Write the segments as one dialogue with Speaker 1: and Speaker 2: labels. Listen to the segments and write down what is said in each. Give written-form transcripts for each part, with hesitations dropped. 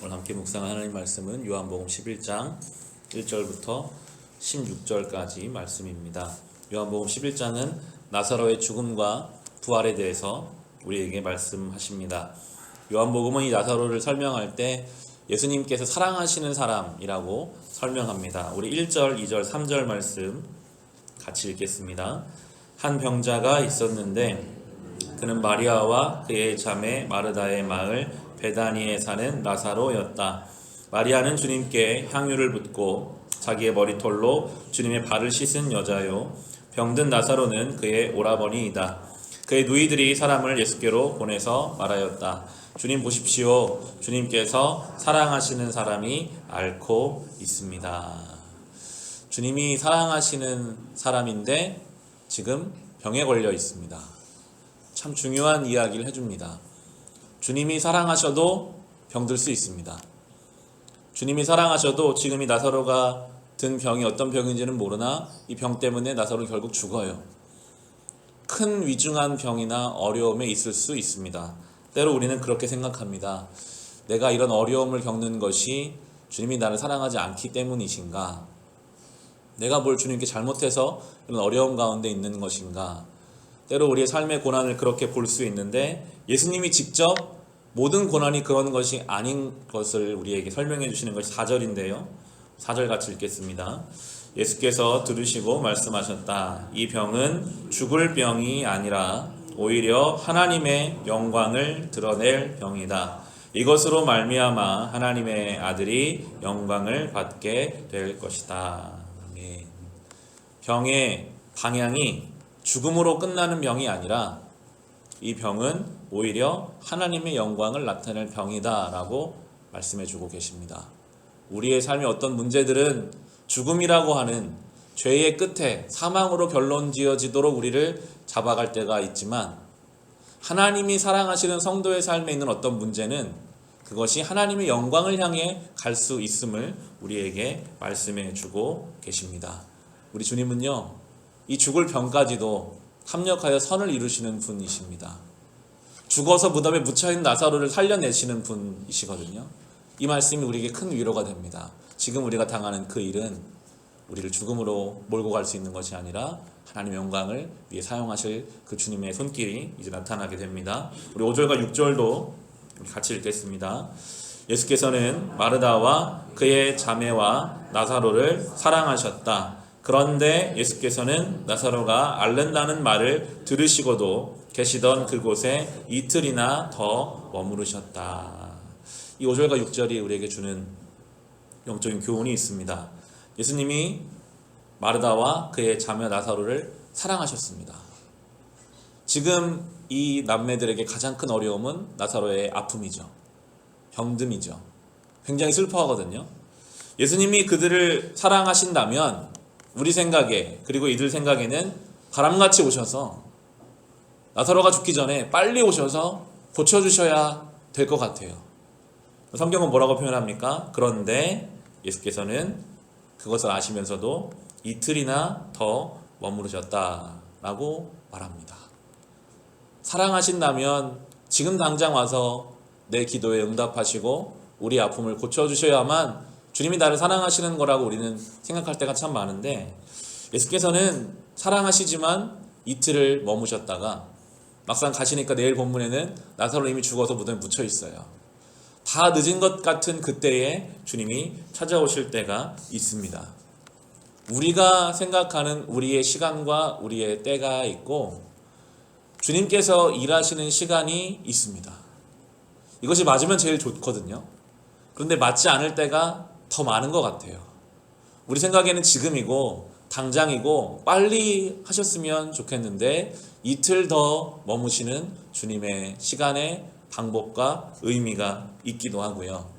Speaker 1: 오늘 함께 묵상한 하나님 말씀은 요한복음 11장 1절부터 16절까지 말씀입니다. 요한복음 11장은 나사로의 죽음과 부활에 대해서 우리에게 말씀하십니다. 요한복음은 이 나사로를 설명할 때 예수님께서 사랑하시는 사람이라고 설명합니다. 우리 1절, 2절, 3절 말씀 같이 읽겠습니다. 한 병자가 있었는데 그는 마리아와 그의 자매 마르다의 마을 베다니에 사는 나사로였다. 마리아는 주님께 향유를 붓고 자기의 머리털로 주님의 발을 씻은 여자요, 병든 나사로는 그의 오라버니이다. 그의 누이들이 사람을 예수께로 보내서 말하였다. 주님 보십시오. 주님께서 사랑하시는 사람이 앓고 있습니다. 주님이 사랑하시는 사람인데 지금 병에 걸려 있습니다. 참 중요한 이야기를 해줍니다. 주님이 사랑하셔도 병들 수 있습니다. 주님이 사랑하셔도 지금 이 나사로가 든 병이 어떤 병인지는 모르나 이 병 때문에 나사로는 결국 죽어요. 큰 위중한 병이나 어려움에 있을 수 있습니다. 때로 우리는 그렇게 생각합니다. 내가 이런 어려움을 겪는 것이 주님이 나를 사랑하지 않기 때문이신가? 내가 뭘 주님께 잘못해서 이런 어려움 가운데 있는 것인가? 때로 우리의 삶의 고난을 그렇게 볼 수 있는데 예수님이 직접 모든 고난이 그런 것이 아닌 것을 우리에게 설명해 주시는 것이 4절인데요. 4절 같이 읽겠습니다. 예수께서 들으시고 말씀하셨다. 이 병은 죽을 병이 아니라 오히려 하나님의 영광을 드러낼 병이다. 이것으로 말미암아 하나님의 아들이 영광을 받게 될 것이다. 아멘. 병의 방향이 죽음으로 끝나는 병이 아니라 이 병은 오히려 하나님의 영광을 나타낼 병이다 라고 말씀해 주고 계십니다. 우리의 삶의 어떤 문제들은 죽음이라고 하는 죄의 끝에 사망으로 결론 지어지도록 우리를 잡아갈 때가 있지만 하나님이 사랑하시는 성도의 삶에 있는 어떤 문제는 그것이 하나님의 영광을 향해 갈 수 있음을 우리에게 말씀해 주고 계십니다. 우리 주님은요, 이 죽을 병까지도 합력하여 선을 이루시는 분이십니다. 죽어서 무덤에 묻혀있는 나사로를 살려내시는 분이시거든요. 이 말씀이 우리에게 큰 위로가 됩니다. 지금 우리가 당하는 그 일은 우리를 죽음으로 몰고 갈 수 있는 것이 아니라 하나님의 영광을 위해 사용하실 그 주님의 손길이 이제 나타나게 됩니다. 우리 5절과 6절도 같이 읽겠습니다. 예수께서는 마르다와 그의 자매와 나사로를 사랑하셨다. 그런데 예수께서는 나사로가 앓는다는 말을 들으시고도 계시던 그곳에 이틀이나 더 머무르셨다. 이 5절과 6절이 우리에게 주는 영적인 교훈이 있습니다. 예수님이 마르다와 그의 자매 나사로를 사랑하셨습니다. 지금 이 남매들에게 가장 큰 어려움은 나사로의 아픔이죠. 병듦이죠. 굉장히 슬퍼하거든요. 예수님이 그들을 사랑하신다면 우리 생각에, 그리고 이들 생각에는 바람같이 오셔서 나사로가 죽기 전에 빨리 오셔서 고쳐주셔야 될 것 같아요. 성경은 뭐라고 표현합니까? 그런데 예수께서는 그것을 아시면서도 이틀이나 더 머무르셨다라고 말합니다. 사랑하신다면 지금 당장 와서 내 기도에 응답하시고 우리 아픔을 고쳐주셔야만 주님이 나를 사랑하시는 거라고 우리는 생각할 때가 참 많은데 예수께서는 사랑하시지만 이틀을 머무셨다가 막상 가시니까 내일 본문에는 나사로 이미 죽어서 무덤에 묻혀 있어요. 다 늦은 것 같은 그때에 주님이 찾아오실 때가 있습니다. 우리가 생각하는 우리의 시간과 우리의 때가 있고 주님께서 일하시는 시간이 있습니다. 이것이 맞으면 제일 좋거든요. 그런데 맞지 않을 때가 더 많은 것 같아요. 우리 생각에는 지금이고 당장이고 빨리 하셨으면 좋겠는데 이틀 더 머무시는 주님의 시간의 방법과 의미가 있기도 하고요.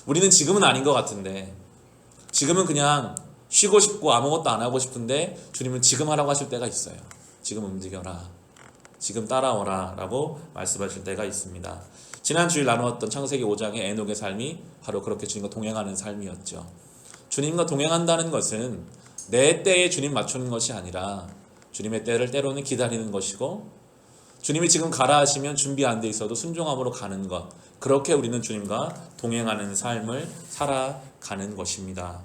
Speaker 1: 우리는 지금은 아닌 것 같은데 지금은 그냥 쉬고 싶고 아무것도 안 하고 싶은데 주님은 지금 하라고 하실 때가 있어요. 지금 움직여라. 지금 따라오라 라고 말씀하실 때가 있습니다. 지난 주일 나누었던 창세기 5장의 에녹의 삶이 바로 그렇게 주님과 동행하는 삶이었죠. 주님과 동행한다는 것은 내 때에 주님 맞추는 것이 아니라 주님의 때를 때로는 기다리는 것이고 주님이 지금 가라 하시면 준비 안 돼 있어도 순종함으로 가는 것. 그렇게 우리는 주님과 동행하는 삶을 살아가는 것입니다.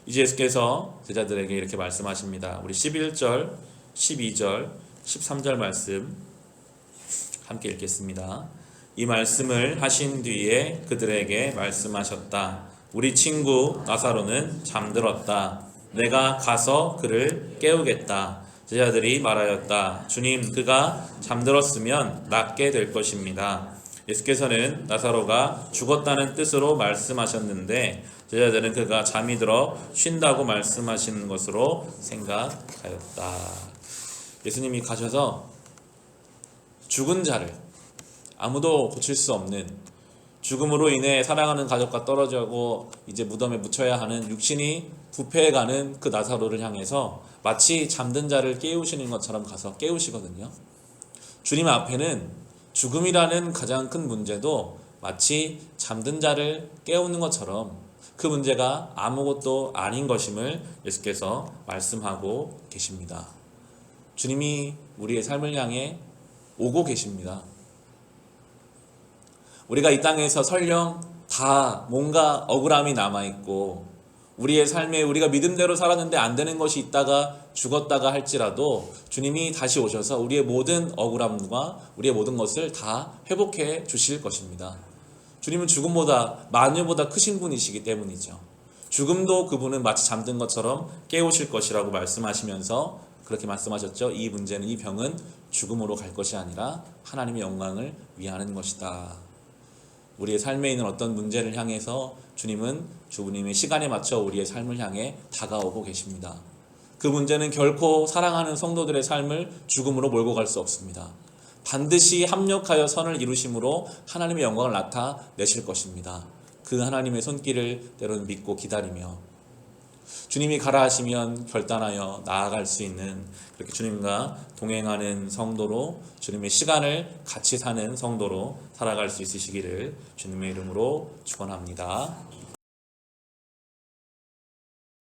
Speaker 1: 이제 예수께서 제자들에게 이렇게 말씀하십니다. 우리 11절, 12절, 13절 말씀 함께 읽겠습니다. 이 말씀을 하신 뒤에 그들에게 말씀하셨다. 우리 친구 나사로는 잠들었다. 내가 가서 그를 깨우겠다. 제자들이 말하였다. 주님, 그가 잠들었으면 낫게 될 것입니다. 예수께서는 나사로가 죽었다는 뜻으로 말씀하셨는데 제자들은 그가 잠이 들어 쉰다고 말씀하시는 것으로 생각하였다. 예수님이 가셔서 죽은 자를, 아무도 고칠 수 없는, 죽음으로 인해 사랑하는 가족과 떨어지고 이제 무덤에 묻혀야 하는 육신이 부패해가는 그 나사로를 향해서 마치 잠든 자를 깨우시는 것처럼 가서 깨우시거든요. 주님 앞에는 죽음이라는 가장 큰 문제도 마치 잠든 자를 깨우는 것처럼 그 문제가 아무것도 아닌 것임을 예수께서 말씀하고 계십니다. 주님이 우리의 삶을 향해 오고 계십니다. 우리가 이 땅에서 설령 다 뭔가 억울함이 남아있고 우리의 삶에 우리가 믿음대로 살았는데 안 되는 것이 있다가 죽었다가 할지라도 주님이 다시 오셔서 우리의 모든 억울함과 우리의 모든 것을 다 회복해 주실 것입니다. 주님은 죽음보다 만유보다 크신 분이시기 때문이죠. 죽음도 그분은 마치 잠든 것처럼 깨우실 것이라고 말씀하시면서 그렇게 말씀하셨죠. 이 문제는, 이 병은 죽음으로 갈 것이 아니라 하나님의 영광을 위하는 것이다. 우리의 삶에 있는 어떤 문제를 향해서 주님은 주님의 시간에 맞춰 우리의 삶을 향해 다가오고 계십니다. 그 문제는 결코 사랑하는 성도들의 삶을 죽음으로 몰고 갈 수 없습니다. 반드시 합력하여 선을 이루심으로 하나님의 영광을 나타내실 것입니다. 그 하나님의 손길을 때로는 믿고 기다리며 주님이 가라 하시면 결단하여 나아갈 수 있는, 그렇게 주님과 동행하는 성도로, 주님의 시간을 같이 사는 성도로 살아갈 수 있으시기를 주님의 이름으로 축원합니다.